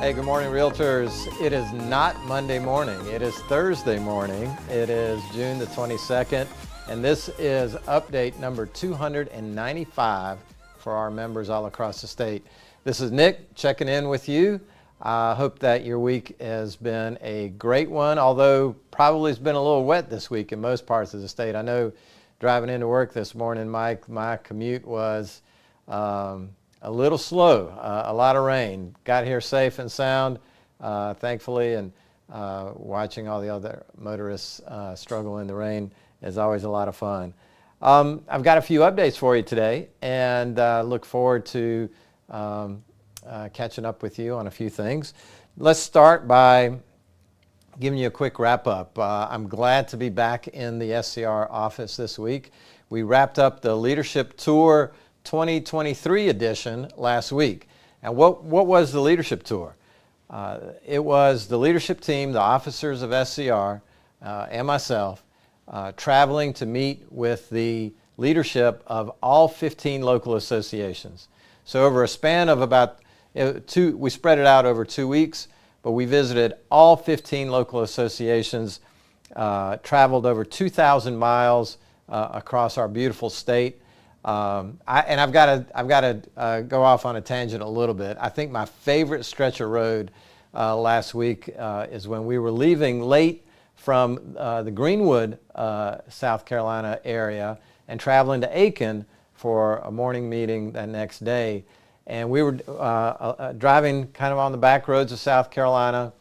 Hey, good morning, Realtors. It is not Monday morning. It is Thursday morning. It is June the 22nd, and this is update number 295 for our members all across the state. This is Nick checking in with you. I hope that your week has been a great one, although probably it's been a little wet this week in most parts of the state. I know driving into work this morning, Mike, my commute was a little slow, a lot of rain. Got here safe and sound, thankfully, and watching all the other motorists struggle in the rain is always a lot of fun. I've got a few updates for you today, and look forward to catching up with you on a few things. Let's start by giving you a quick wrap up. I'm glad to be back in the SCR office this week. We wrapped up the Leadership Tour 2023 edition last week. And what was the leadership tour? It was the leadership team, the officers of SCR, and myself traveling to meet with the leadership of all 15 local associations. So over a span of about we spread it out over 2 weeks, but we visited all 15 local associations, traveled over 2,000 miles across our beautiful state. I've got to go off on a tangent a little bit. I think my favorite stretch of road last week is when we were leaving late from the Greenwood, South Carolina area and traveling to Aiken for a morning meeting that next day. And we were driving kind of on the back roads of South Carolina,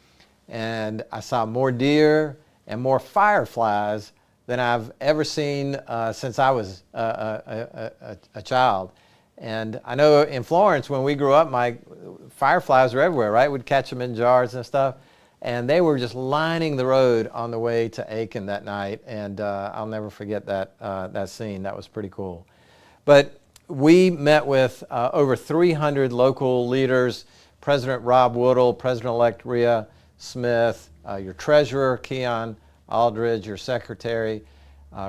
and I saw more deer and more fireflies than I've ever seen since I was a child. And I know in Florence, when we grew up, my fireflies were everywhere, right? We'd catch them in jars and stuff. And they were just lining the road on the way to Aiken that night. And I'll never forget that scene. That was pretty cool. But we met with over 300 local leaders, President Rob Woodall, President-elect Rhea Smith, your treasurer, Keon Aldridge, your secretary,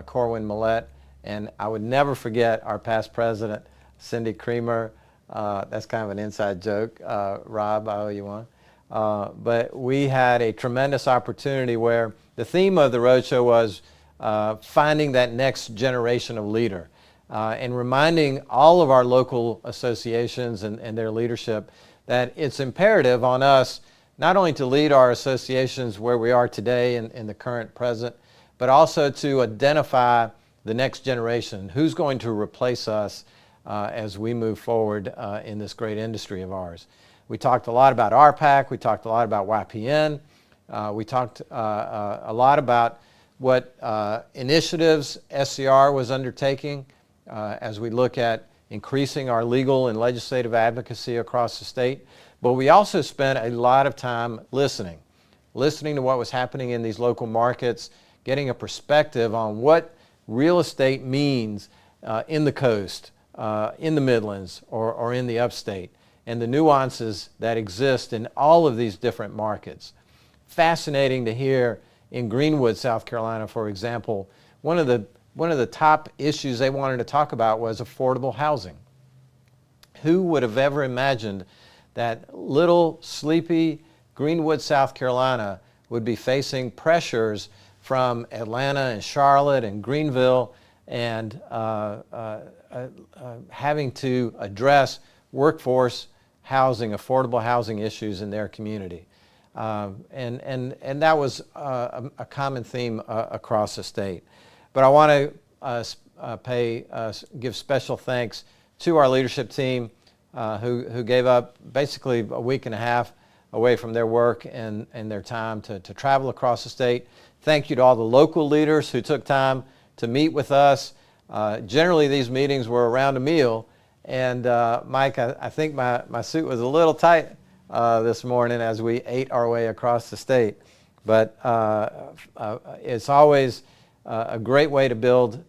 Corwin Millett, and I would never forget our past president, Cindy Creamer. That's kind of an inside joke. Rob, I owe you one. But we had a tremendous opportunity where the theme of the roadshow was finding that next generation of leader and reminding all of our local associations and their leadership that it's imperative on us not only to lead our associations where we are today in the current present, but also to identify the next generation, who's going to replace us as we move forward in this great industry of ours. We talked a lot about RPAC, we talked a lot about YPN, we talked a lot about what initiatives SCR was undertaking as we look at increasing our legal and legislative advocacy across the state. But we also spent a lot of time listening to what was happening in these local markets, getting a perspective on what real estate means in the coast, in the Midlands, or in the upstate, and the nuances that exist in all of these different markets. Fascinating to hear in Greenwood, South Carolina, for example, one of the top issues they wanted to talk about was affordable housing. Who would have ever imagined that little sleepy Greenwood, South Carolina would be facing pressures from Atlanta and Charlotte and Greenville and having to address workforce housing, affordable housing issues in their community. And that was a common theme across the state. But I want to give special thanks to our leadership team who gave up basically a week and a half away from their work and their time to travel across the state. Thank you to all the local leaders who took time to meet with us. Generally, these meetings were around a meal. And Mike, I think my suit was a little tight this morning as we ate our way across the state. But it's always a great way to build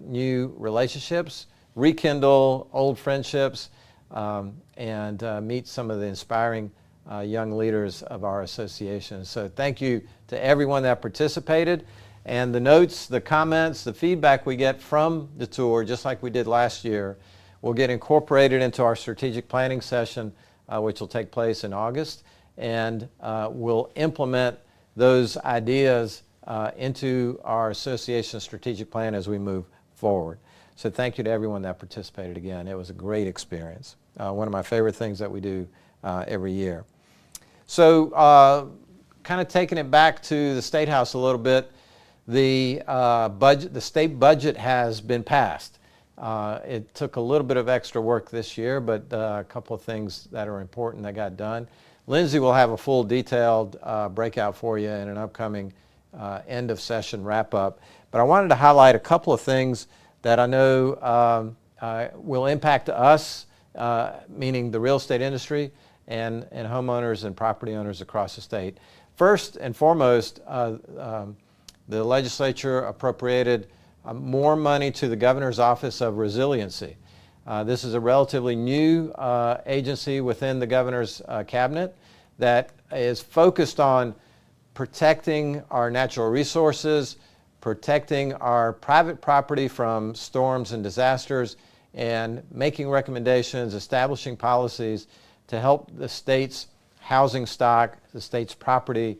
new relationships, rekindle old friendships, and meet some of the inspiring young leaders of our association. So thank you to everyone that participated. And the notes, the comments, the feedback we get from the tour, just like we did last year, will get incorporated into our strategic planning session, which will take place in August. and we'll implement those ideas into our association strategic plan as we move forward. So thank you to everyone that participated again. It was a great experience. One of my favorite things that we do every year. So kind of taking it back to the State House a little bit, the state budget has been passed. It took a little bit of extra work this year, but a couple of things that are important that got done. Lindsay will have a full detailed breakout for you in an upcoming end of session wrap up. But I wanted to highlight a couple of things that I know will impact us, meaning the real estate industry and homeowners and property owners across the state. First and foremost, the legislature appropriated more money to the Governor's Office of Resiliency. This is a relatively new agency within the Governor's cabinet that is focused on protecting our natural resources, protecting our private property from storms and disasters, and making recommendations, establishing policies to help the state's housing stock, the state's property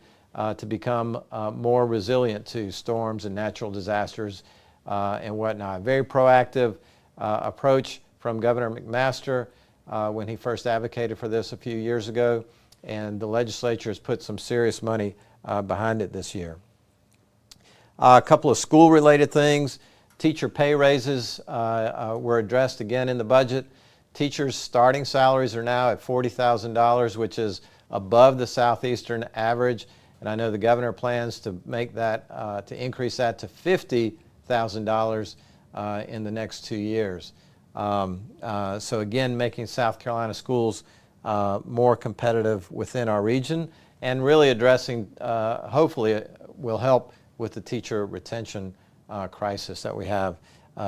to become more resilient to storms and natural disasters and whatnot. Very proactive approach from Governor McMaster when he first advocated for this a few years ago, and the legislature has put some serious money behind it this year. A couple of school-related things. Teacher pay raises were addressed again in the budget. Teachers' starting salaries are now at $40,000, which is above the southeastern average, and I know the governor plans to make that, to increase that to $50,000 in the next 2 years. So again, making South Carolina schools more competitive within our region, and really addressing, hopefully it will help with the teacher retention crisis that we have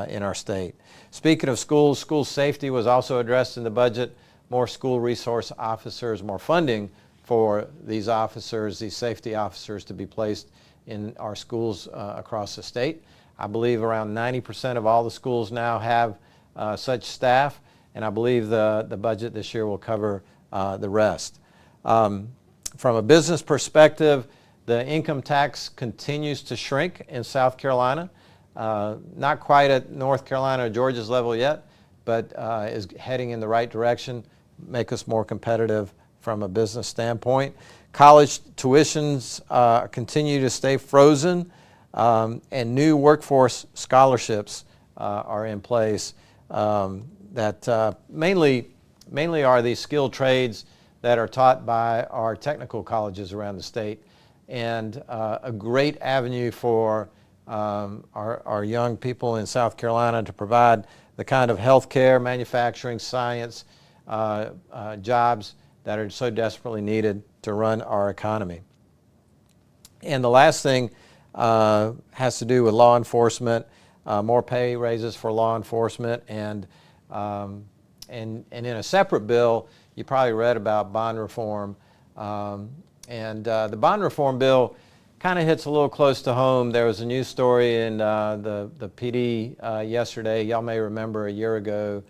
in our state. Speaking of schools, school safety was also addressed in the budget. More school resource officers, more funding for these officers, these safety officers, to be placed in our schools across the state. I believe around 90% of all the schools now have such staff, and I believe the budget this year will cover the rest. From a business perspective, the income tax continues to shrink in South Carolina. Not quite at North Carolina or Georgia's level yet, but is heading in the right direction, make us more competitive from a business standpoint. College tuitions continue to stay frozen, and new workforce scholarships are in place that mainly are these skilled trades that are taught by our technical colleges around the state, and a great avenue for our young people in South Carolina to provide the kind of healthcare, manufacturing, science jobs that are so desperately needed to run our economy. And the last thing has to do with law enforcement, more pay raises for law enforcement, and in a separate bill, you probably read about bond reform. The bond reform bill kind of hits a little close to home. There was a news story in the PD yesterday. Y'all may remember a year ago,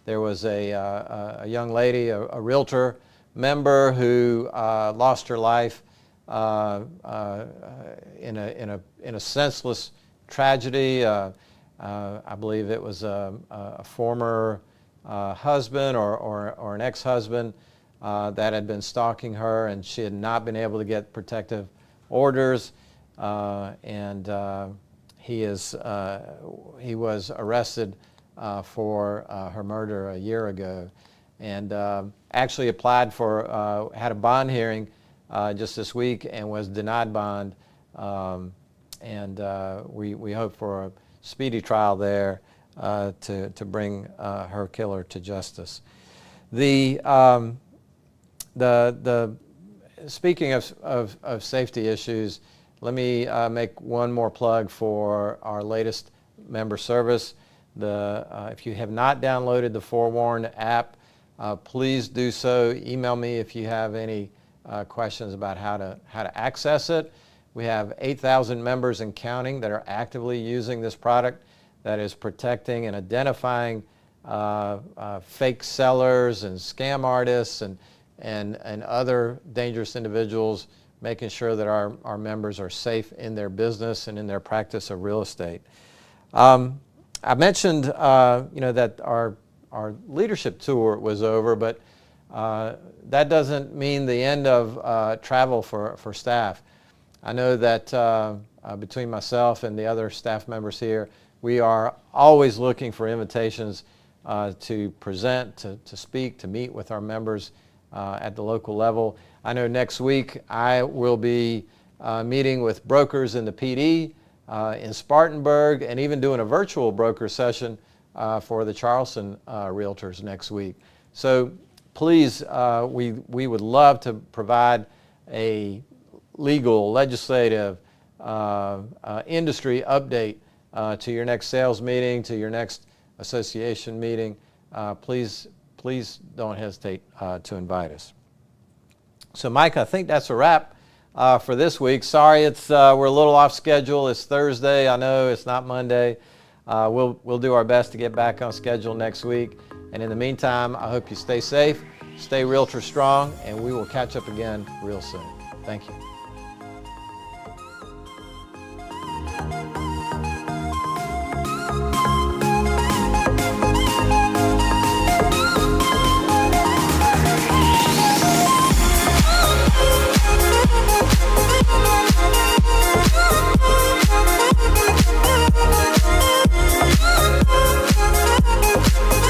there was a young lady, a realtor member, who lost her life in a senseless tragedy. I believe it was a former husband or an ex-husband that had been stalking her, and she had not been able to get protective orders, and he was arrested for her murder a year ago, and actually applied for, had a bond hearing just this week and was denied bond, and we hope for a speedy trial there to bring her killer to justice. Speaking of safety issues, let me make one more plug for our latest member service. If you have not downloaded the Forewarn app, please do so. Email me if you have any questions about how to access it. We have 8,000 members and counting that are actively using this product that is protecting and identifying fake sellers and scam artists, and and other dangerous individuals, making sure that our members are safe in their business and in their practice of real estate. I mentioned that our leadership tour was over, but that doesn't mean the end of travel for staff. I know that between myself and the other staff members here, we are always looking for invitations to present, to speak, to meet with our members at the local level. I know next week I will be meeting with brokers in the PD, in Spartanburg, and even doing a virtual broker session for the Charleston realtors next week. So please, we would love to provide a legal, legislative, industry update to your next sales meeting, to your next association meeting. Please don't hesitate to invite us. So Mike, I think that's a wrap for this week. Sorry, we're a little off schedule. It's Thursday. I know it's not Monday. We'll do our best to get back on schedule next week. And in the meantime, I hope you stay safe, stay realtor strong, and we will catch up again real soon. Thank you.